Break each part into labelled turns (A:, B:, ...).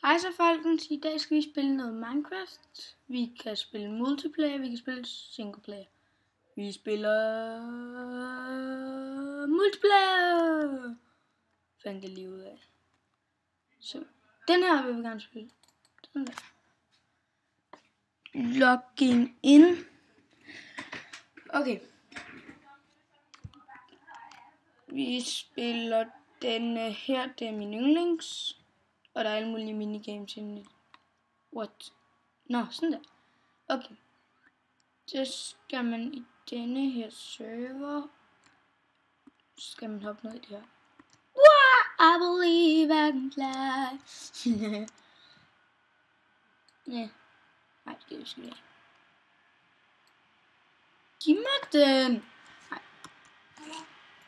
A: Hej så folkens, i dag skal vi spille noget Minecraft. Vi kan spille multiplayer, vi kan spille single player. Vi spiller multiplayer. Fandt det lige ud af. Så den her vil vi gerne spille. Sådan der. Logging in. Okay. Vi spiller den her, det er min yndlings. Og der er alle mulige minigames inde i. What? Nå, sådan der. Okay. Så skal man i denne her server. Så skal man hoppe ned i det her. Wow, I believe I can fly. Ja. Nej, det skal vi ikke. Giv mig den. Nej.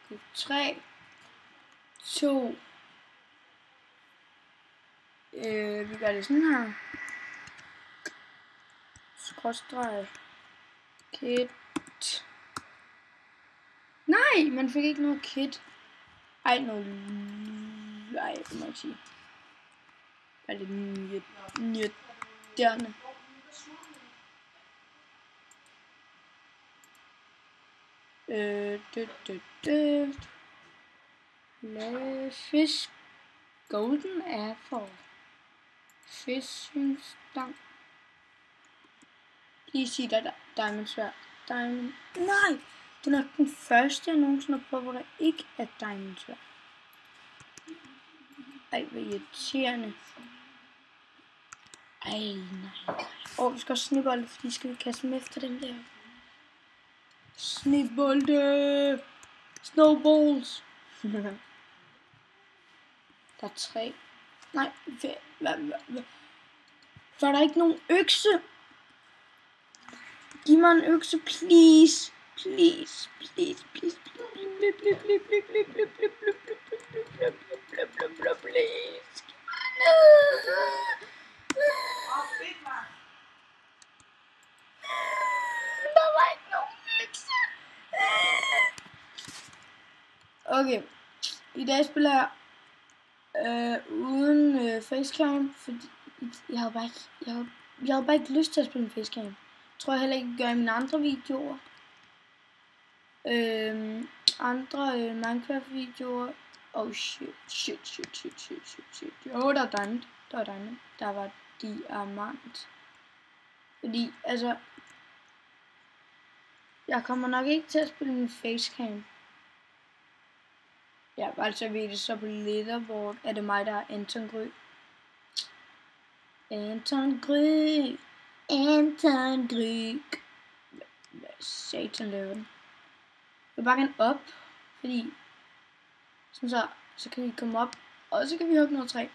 A: Okay, 3, 2. Vi gør det sådan her. Skråstreg. Kit. Nej, man fik ikke noget kit. Ej, noget. Ej, det må jeg ikke sige. Det er lidt irriterende. Lave fisk. Golden apple. Fishing stang. Lige sige der diamond sværd. Diamond. Nej! Det er nok den første, jeg nogensinde har prøvet, hvor der ikke er diamond sværd. Ej, hvor irriterende. Ej, nej. Vi skal også snebolde, fordi skal vi kaste dem efter den der. Snebolde! Snowballs! Der er 3. Nej, hvad? For der er ikke nogen økse. Giv mig en økse, please. Please. Please. Der var ikke nogen økse. Okay. I dag spiller jeg uden facecam, fordi jeg havde bare ikke lyst til at spille en facecam. Tror jeg heller ikke gør i mine andre videoer. Andre Minecraft videoer. Oh shit. Jo, der er diamond. Der var diamant. Fordi, altså, jeg kommer nok ikke til at spille min facecam. Ja, altså ved det så på leaderboard, er det mig, der er Anton Gry. Anton Gry. Hvad satan laver den? Jeg vil bare gerne op, fordi sådan så kan vi komme op, og så kan vi hugge noget træ.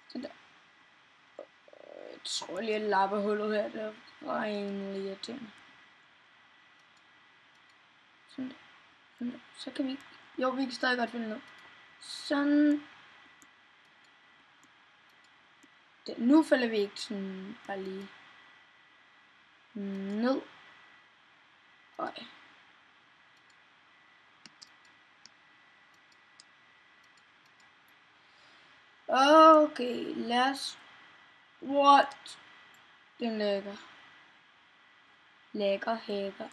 A: Sådan der. Jeg tror lige, at lappehullet her, det er rimelig irriterende. Sådan der. Så kan vi, jo, vi kan stadig godt finde noget. Sådan. Nu falder vi ikke sådan bare lige ned. Øj. Okay, lad os. What? Den lækker. Lækker hækker.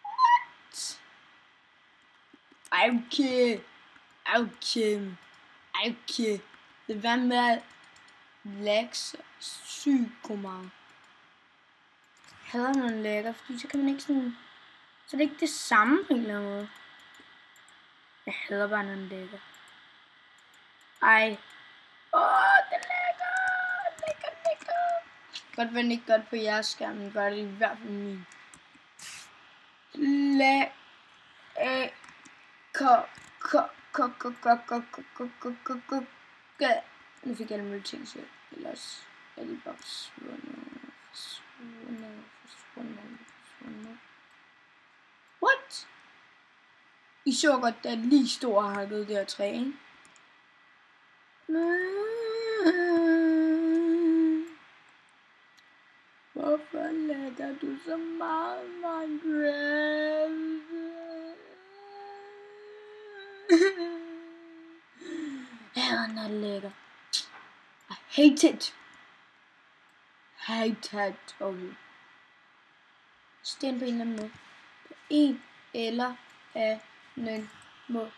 A: What? Okay. Det var med lags sygt meget. Jeg hader noget lækker, fordi så kan man ikke sådan. Så det er ikke det samme på en eller anden måde. Jeg hader bare noget lækker. Ej. Den lækker. Godt være ikke godt på jeres skærm, men gør det i hvert fald min. Nu fik jeg alle mulige ting selv. Ellers er de bare forsvundet. What? I så godt, der er lige stor hakket der træ, ikke? Hvorfor lægger du så meget Minecraft? den er lækker. I hate it. Okay. Sten på en eller anden måde. På en eller anden måde.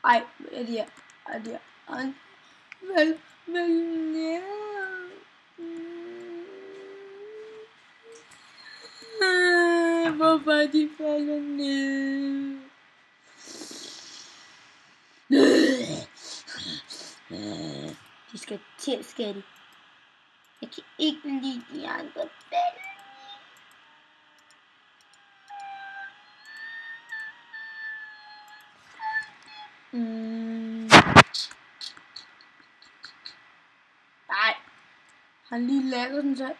A: Ej, er det her? Vel, ja. Hvorfor er de faldet ned? De skal til, skal de. Jeg kan ikke lide de andre falde. Nej. Han lige lavet den, så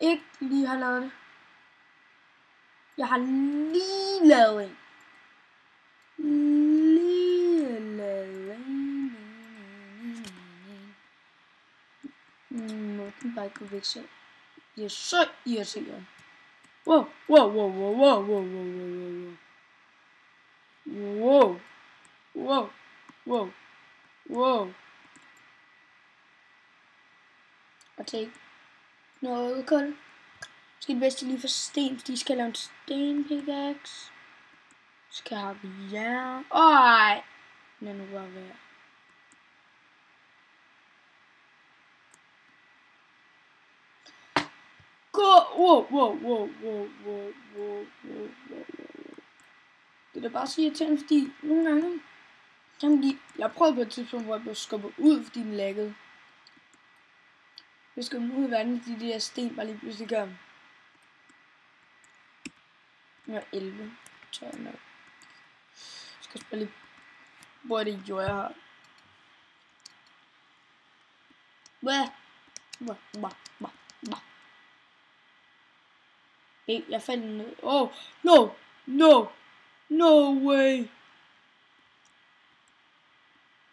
A: ikke lige har lavet det. Jeg har lige lavet en. Måten bare ikke væk selv. Det er så irriterende. Wow. Og take noget kul. Måske det bedste lige for sten, fordi de skal lave en stenpickaxe. Skal have jern. Ej! Lad nu bare være. Wow. Det er da bare så irriterende, fordi nogle gange jeg prøvede på et tidspunkt, hvor jeg blev skubbet ud, fordi den laggede. Jeg skubbede ud i vandet, fordi de der sten bare lige pludselig kom. Jeg er 11, tror jeg nok. Jeg skal spille lidt, hvor er det jord, jeg har. Hey, jeg faldt ned. Oh, no way.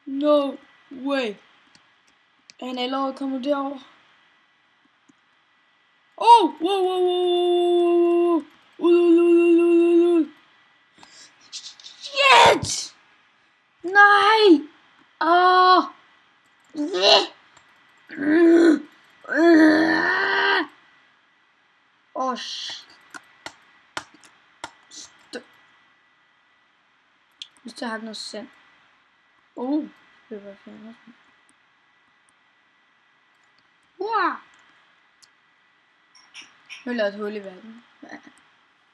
A: No way. Er han allerede kommet derover? Oh, wow. Shit! Nej! Hvis jeg har noget sand. Det var fint. Wow! Nu lader et hul i verden. Hvad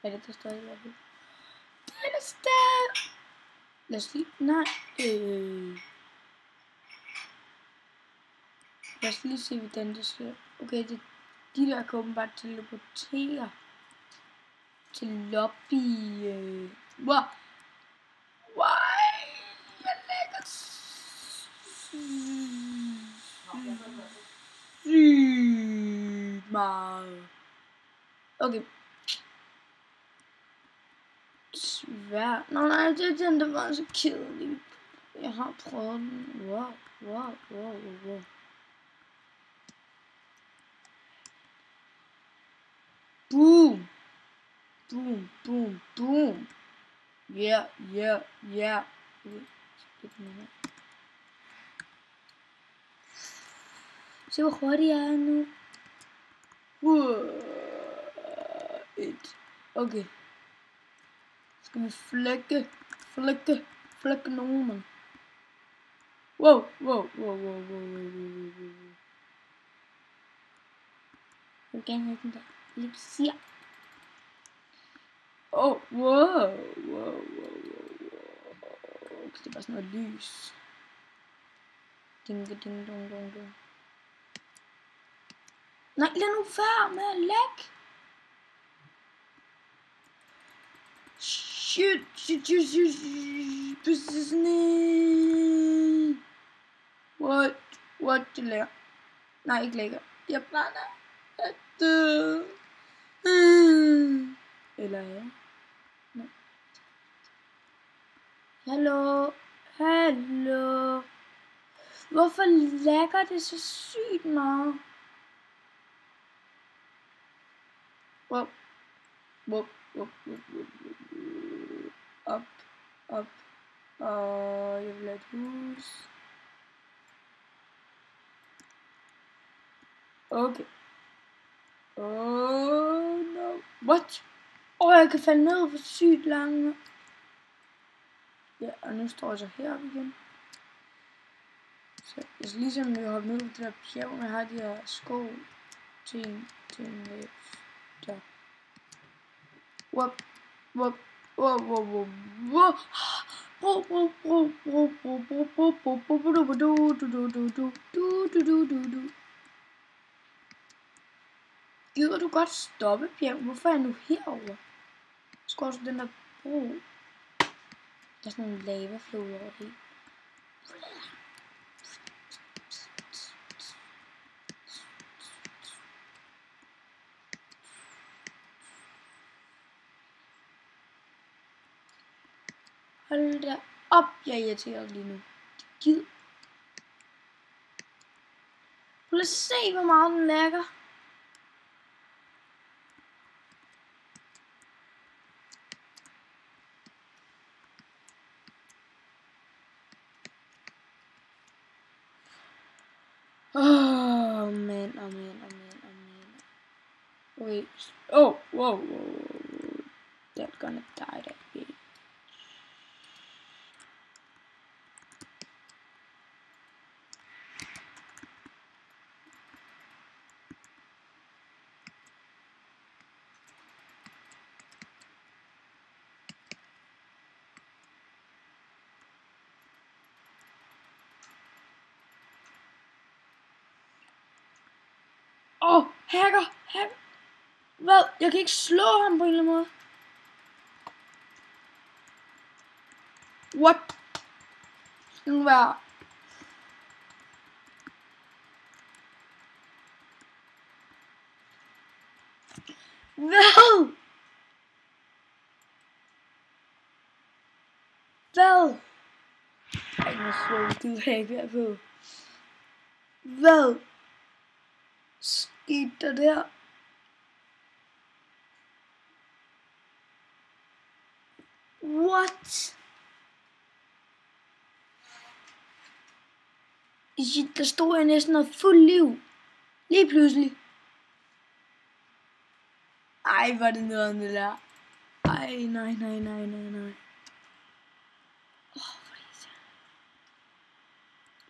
A: er det, der står i verden? Det er sted! Lad os lige... Nej. Lad os lige se, hvordan det sker. Okay, det de der kan åbenbart teleportere til lobby. Wow. Why? Jeg lægger sygt meget. Okay. Svært. Nej, det er den, der var så kedelig. Jeg har prøvet den. Wow. Boom. Yeah. Se hvor hurtigt jeg er nu. Okay. Skal vi flække nogen, man. Wow. Jeg vil gerne have den der lidt siger. Wow. Det er bare sådan noget lys. Ding. Nej, lad nu være med at lægge. Shit. What? Det lægger. Nej, ikke lægger. Jeg brænder at dø. Eller ja. Nej. Hallo. Hvorfor lægger det så sygt meget? Wow. Op. Op. Og jeg vil have et hus. Okay. Oh no. What? Jeg kan falde ned for sygt langt. Ja, og nu står jeg så heroppe igen. Så jeg skal ligesom hoppe ned på det der bjerg, men jeg har de her sko til en der. Wop, wop, wop, wop, wop, wop. Gider du godt stoppe, Bjerg? Hvorfor er jeg nu herovre? Skal også den der bro. Der er sådan en lavaflod over det. Hold da op, jeg er irriteret lige nu. Gid. Prøv at se, hvor meget den lækker. Man. Wait. Oh, whoa. They're gonna die, that bitch. Hacker. Hvad? Jeg kan ikke slå ham på en eller anden måde. What? Skal nu være... Hvad? Ej, nu slår jeg ikke her på. Hvad? Skete der der? What? Der stod jeg næsten noget fuld liv. Lige pludselig. Ej, var det noget det der. Ej, nej.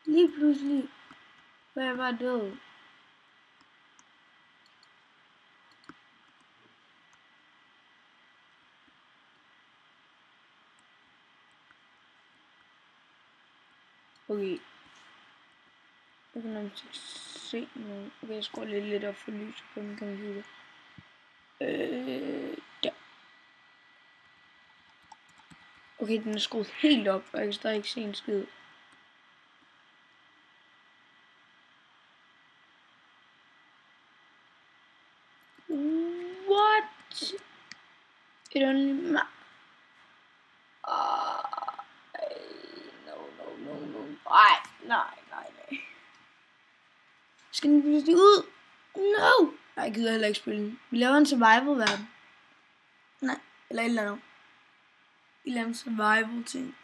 A: Lige pludselig var jeg bare død. Okay. Jeg kan nok se noget. Okay, jeg skruer lidt op for lyset på min computer. Der. Okay, den er skruet helt op, og jeg kan stadig ikke se en skid. What? It only no. Ej, nej. Skal den pludselig ud? No! Nej, jeg gider heller ikke spille den. Vi laver en survival-verden. Nej, eller et eller andet. Vi laver en survival-ting.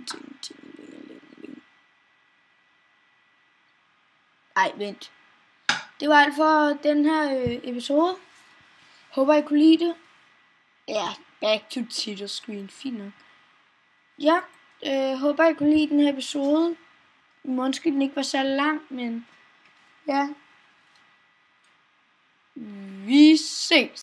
A: Ej, vent. Det var alt for den her episode. Håber I kunne lide det. Ja, back to title screen. Fint nok. Ja, håber I kunne lide den her episode. Måske den ikke var så lang, men ja. Vi ses.